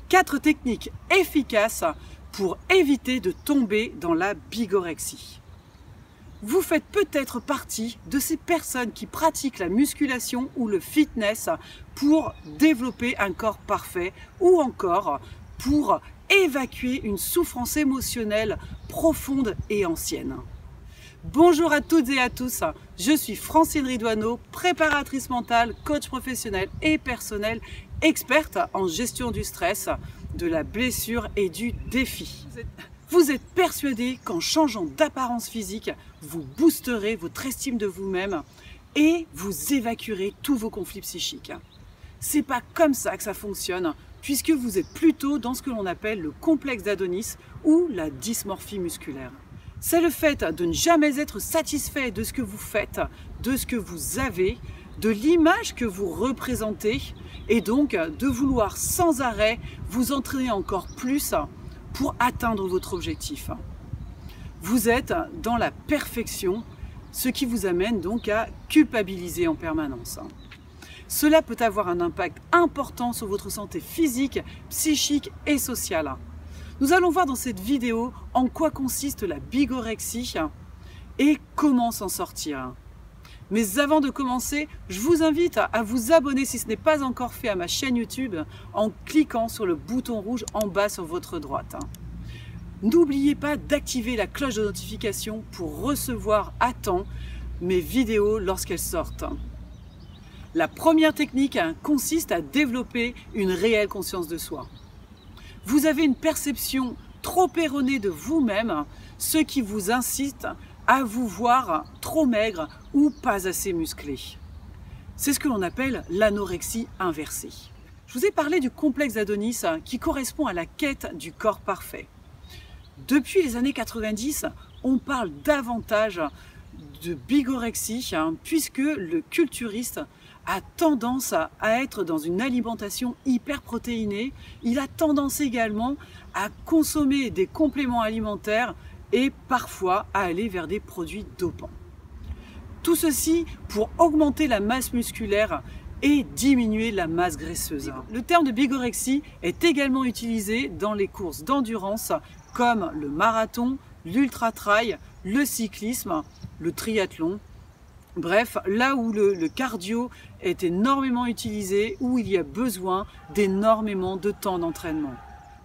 4 techniques efficaces pour éviter de tomber dans la bigorexie. Vous faites peut-être partie de ces personnes qui pratiquent la musculation ou le fitness pour développer un corps parfait ou encore pour évacuer une souffrance émotionnelle profonde et ancienne. Bonjour à toutes et à tous, je suis Francine Ridouaneau, préparatrice mentale, coach professionnel et personnel, experte en gestion du stress, de la blessure et du défi. Vous êtes persuadé qu'en changeant d'apparence physique, vous boosterez votre estime de vous-même et vous évacuerez tous vos conflits psychiques. C'est pas comme ça que ça fonctionne, puisque vous êtes plutôt dans ce que l'on appelle le complexe d'Adonis ou la dysmorphie musculaire. C'est le fait de ne jamais être satisfait de ce que vous faites, de ce que vous avez, de l'image que vous représentez et donc de vouloir sans arrêt vous entraîner encore plus pour atteindre votre objectif. Vous êtes dans la perfection, ce qui vous amène donc à culpabiliser en permanence. Cela peut avoir un impact important sur votre santé physique, psychique et sociale. Nous allons voir dans cette vidéo en quoi consiste la bigorexie et comment s'en sortir. Mais avant de commencer, je vous invite à vous abonner si ce n'est pas encore fait à ma chaîne YouTube en cliquant sur le bouton rouge en bas sur votre droite. N'oubliez pas d'activer la cloche de notification pour recevoir à temps mes vidéos lorsqu'elles sortent. La première technique consiste à développer une réelle conscience de soi. Vous avez une perception trop erronée de vous-même, ce qui vous incite à vous voir trop maigre ou pas assez musclé. C'est ce que l'on appelle l'anorexie inversée. Je vous ai parlé du complexe d'Adonis qui correspond à la quête du corps parfait. Depuis les années 90, on parle davantage de bigorexie puisque le culturiste a tendance à être dans une alimentation hyper protéinée. Il a tendance également à consommer des compléments alimentaires et parfois à aller vers des produits dopants. Tout ceci pour augmenter la masse musculaire et diminuer la masse graisseuse. Le terme de bigorexie est également utilisé dans les courses d'endurance comme le marathon, l'ultra-trail, le cyclisme, le triathlon. Bref, là où le cardio est énormément utilisé, où il y a besoin d'énormément de temps d'entraînement.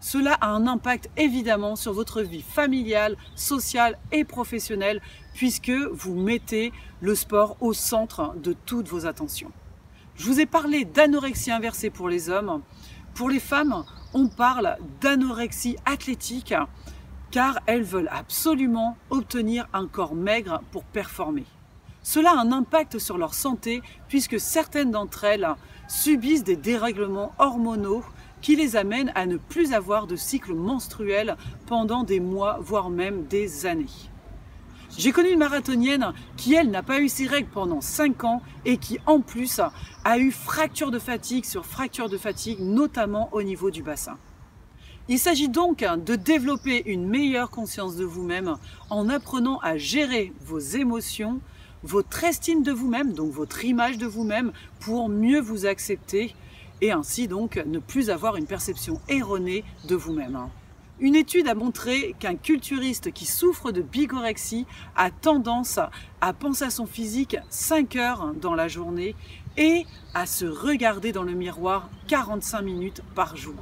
Cela a un impact évidemment sur votre vie familiale, sociale et professionnelle puisque vous mettez le sport au centre de toutes vos attentions. Je vous ai parlé d'anorexie inversée pour les hommes. Pour les femmes, on parle d'anorexie athlétique car elles veulent absolument obtenir un corps maigre pour performer. Cela a un impact sur leur santé puisque certaines d'entre elles subissent des dérèglements hormonaux qui les amènent à ne plus avoir de cycle menstruel pendant des mois, voire même des années. J'ai connu une marathonienne qui, elle, n'a pas eu ses règles pendant 5 ans et qui, en plus, a eu fracture de fatigue sur fracture de fatigue, notamment au niveau du bassin. Il s'agit donc de développer une meilleure conscience de vous-même en apprenant à gérer vos émotions, votre estime de vous-même, donc votre image de vous-même, pour mieux vous accepter et ainsi donc ne plus avoir une perception erronée de vous-même. Une étude a montré qu'un culturiste qui souffre de bigorexie a tendance à penser à son physique 5 heures dans la journée et à se regarder dans le miroir 45 minutes par jour.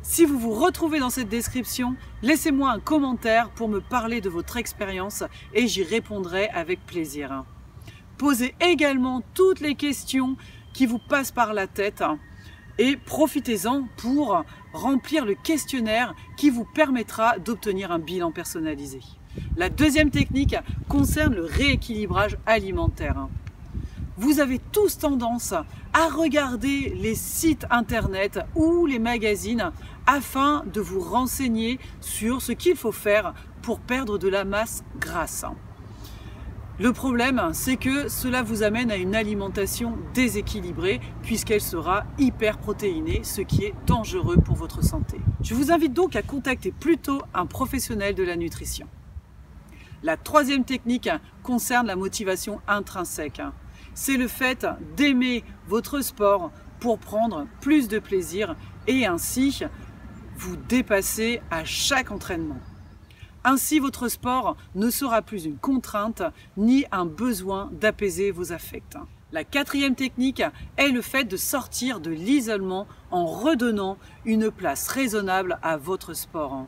Si vous vous retrouvez dans cette description, laissez-moi un commentaire pour me parler de votre expérience et j'y répondrai avec plaisir. Posez également toutes les questions qui vous passent par la tête et profitez-en pour remplir le questionnaire qui vous permettra d'obtenir un bilan personnalisé. La deuxième technique concerne le rééquilibrage alimentaire. Vous avez tous tendance à regarder les sites internet ou les magazines afin de vous renseigner sur ce qu'il faut faire pour perdre de la masse grasse. Le problème, c'est que cela vous amène à une alimentation déséquilibrée puisqu'elle sera hyper protéinée, ce qui est dangereux pour votre santé. Je vous invite donc à contacter plutôt un professionnel de la nutrition. La troisième technique concerne la motivation intrinsèque. C'est le fait d'aimer votre sport pour prendre plus de plaisir et ainsi vous dépasser à chaque entraînement. Ainsi, votre sport ne sera plus une contrainte ni un besoin d'apaiser vos affects. La quatrième technique est le fait de sortir de l'isolement en redonnant une place raisonnable à votre sport.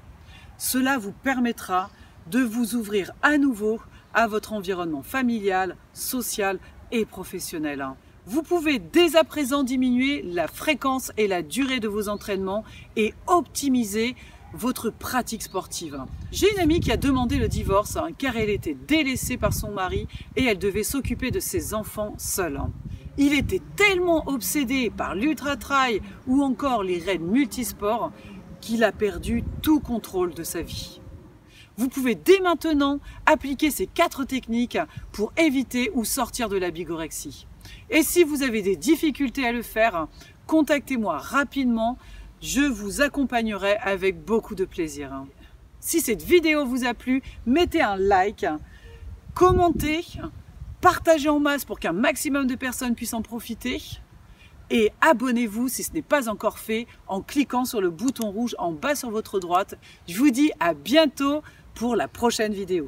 Cela vous permettra de vous ouvrir à nouveau à votre environnement familial, social et professionnel. Vous pouvez dès à présent diminuer la fréquence et la durée de vos entraînements et optimiser votre pratique sportive. J'ai une amie qui a demandé le divorce car elle était délaissée par son mari et elle devait s'occuper de ses enfants seule. Il était tellement obsédé par l'ultra trail ou encore les raids multisports qu'il a perdu tout contrôle de sa vie. Vous pouvez dès maintenant appliquer ces 4 techniques pour éviter ou sortir de la bigorexie. Et si vous avez des difficultés à le faire, contactez-moi rapidement. Je vous accompagnerai avec beaucoup de plaisir. Si cette vidéo vous a plu, mettez un like, commentez, partagez en masse pour qu'un maximum de personnes puissent en profiter. Et abonnez-vous si ce n'est pas encore fait en cliquant sur le bouton rouge en bas sur votre droite. Je vous dis à bientôt pour la prochaine vidéo.